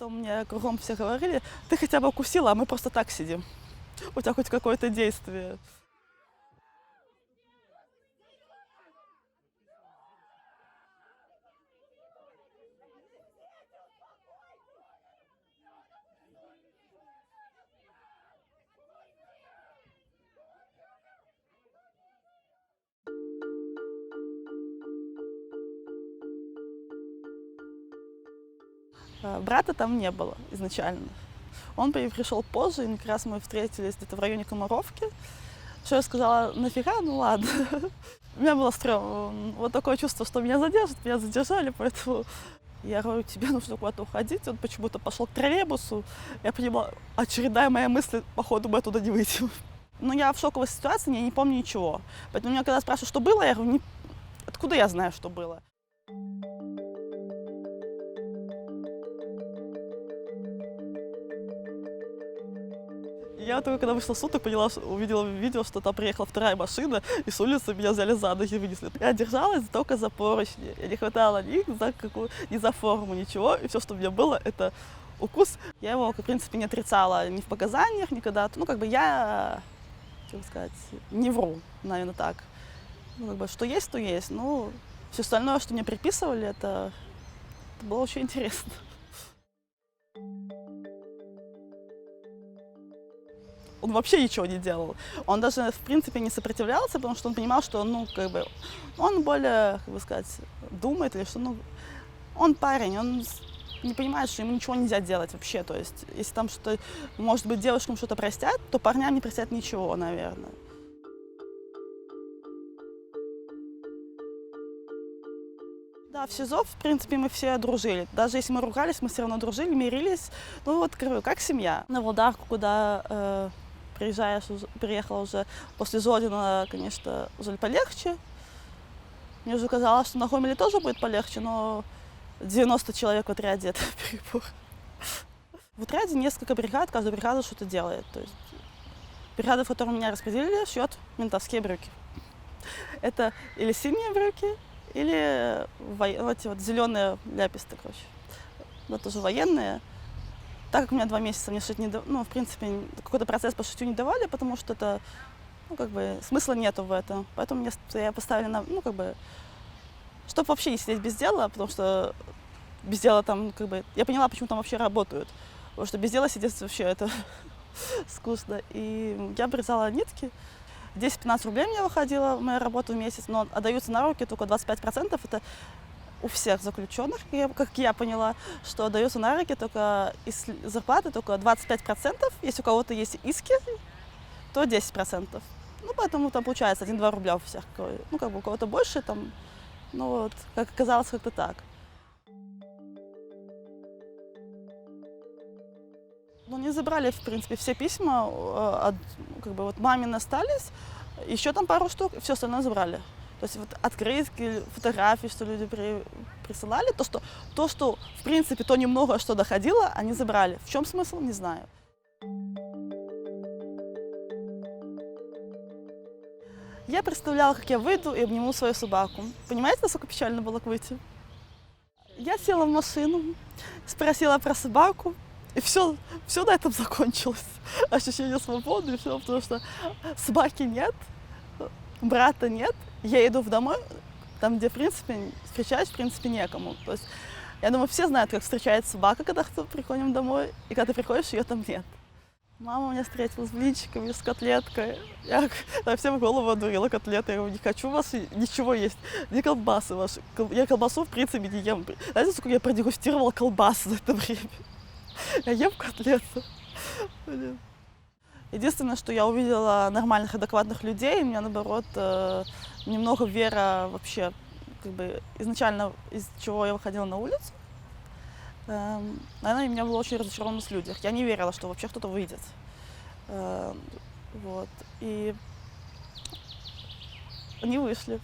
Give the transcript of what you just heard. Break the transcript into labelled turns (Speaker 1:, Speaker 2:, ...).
Speaker 1: Потом мне кругом все говорили: ты хотя бы укусила, а мы просто так сидим. У тебя хоть какое-то действие. Брата там не было изначально. Он пришел позже, и как раз мы встретились где-то в районе Комаровки. Что я сказала: нафига, ну ладно. У меня было стрёмно. Вот такое чувство, что меня задержат, меня задержали, поэтому я говорю: тебе нужно куда-то уходить. Он почему-то пошел к троллейбусу. Я поняла, очередная моя мысль, походу, мы оттуда не выйдем. Но я в шоковой ситуации, я не помню ничего. Поэтому меня когда спрашивают, что было, я говорю: откуда я знаю, что было? Я только когда вышла с суток, поняла, увидела видео, что там приехала вторая машина, и с улицы меня взяли за ноги и вынесли. Я держалась только за поручни. Я не хватала ни за форму, ничего. И все, что у меня было, это укус. Я его, в принципе, не отрицала ни в показаниях, никогда. Ну, как бы я, как сказать, не вру, наверное, так. Ну, как бы, что есть, то есть. Ну, все остальное, что мне приписывали, это было очень интересно. Он вообще ничего не делал. Он даже, в принципе, не сопротивлялся, потому что он понимал, что, ну, как бы, он более, как бы сказать, думает, или что, ну, он парень, он не понимает, что ему ничего нельзя делать вообще. То есть, если там что-то, может быть, девушкам что-то простят, то парням не простят ничего, наверное. Да, в СИЗО, в принципе, мы все дружили. Даже если мы ругались, мы все равно дружили, мирились. Ну, вот, как семья. На Володарку, куда приехала уже после Зорина, конечно, уже полегче. Мне уже казалось, что на Гомеле тоже будет полегче, но 90 человек в отряде — это перебор. В отряде несколько бригад, каждая бригада что-то делает. То есть бригада, в которой меня распределили, шьет ментовские брюки. Это или синие брюки, или эти вот зеленые ляписты, короче. Это тоже военные. Так как у меня 2 месяца, мне шить не давали, ну, в принципе, какой-то процесс по шитью не давали, потому что это, ну, как бы, смысла нету в этом. Поэтому я поставили на, ну, как бы, чтобы вообще не сидеть без дела, потому что без дела там, как бы, я поняла, почему там вообще работают. Потому что без дела сидеть вообще это скучно. И я обрезала нитки. 10-15 рублей мне выходила моя работа в месяц, но отдаются на руки только 25%. Это у всех заключенных, как я поняла, что отдается на руки только из зарплаты только 25%. Если у кого-то есть иски, то 10%. Ну, поэтому там получается 1-2 рубля у всех. Ну, как бы у кого-то больше, там, ну вот, как оказалось, как-то так. Ну, не забрали, в принципе, все письма, как бы вот мамины остались, еще там пару штук, все остальное забрали. То есть вот открытки, фотографии, что люди присылали, то, что, в принципе, то немного, что доходило, они забрали. В чем смысл, не знаю. Я представляла, как я выйду и обниму свою собаку. Понимаете, насколько печально было выйти? Я села в машину, спросила про собаку, и все на этом закончилось. Ощущение свободы и все, потому что собаки нет, брата нет. Я иду в домой, там, где, в принципе, встречать, в принципе, некому. То есть, я думаю, все знают, как встречается собака, когда приходим домой, и когда ты приходишь, ее там нет. Мама у меня встретилась с блинчиками, с котлеткой. Я всем в голову одурила котлеты. Я говорю: не хочу у вас ничего есть, не колбасы ваши. Я колбасу, в принципе, не ем. Знаете, сколько я продегустировала колбас за это время? Я ем котлеты. Единственное, что я увидела нормальных, адекватных людей, у меня, наоборот, немного вера вообще, как бы, изначально, из чего я выходила на улицу. Наверное, меня было очень разочарованность в людях. Я не верила, что вообще кто-то выйдет. Вот. И они вышли.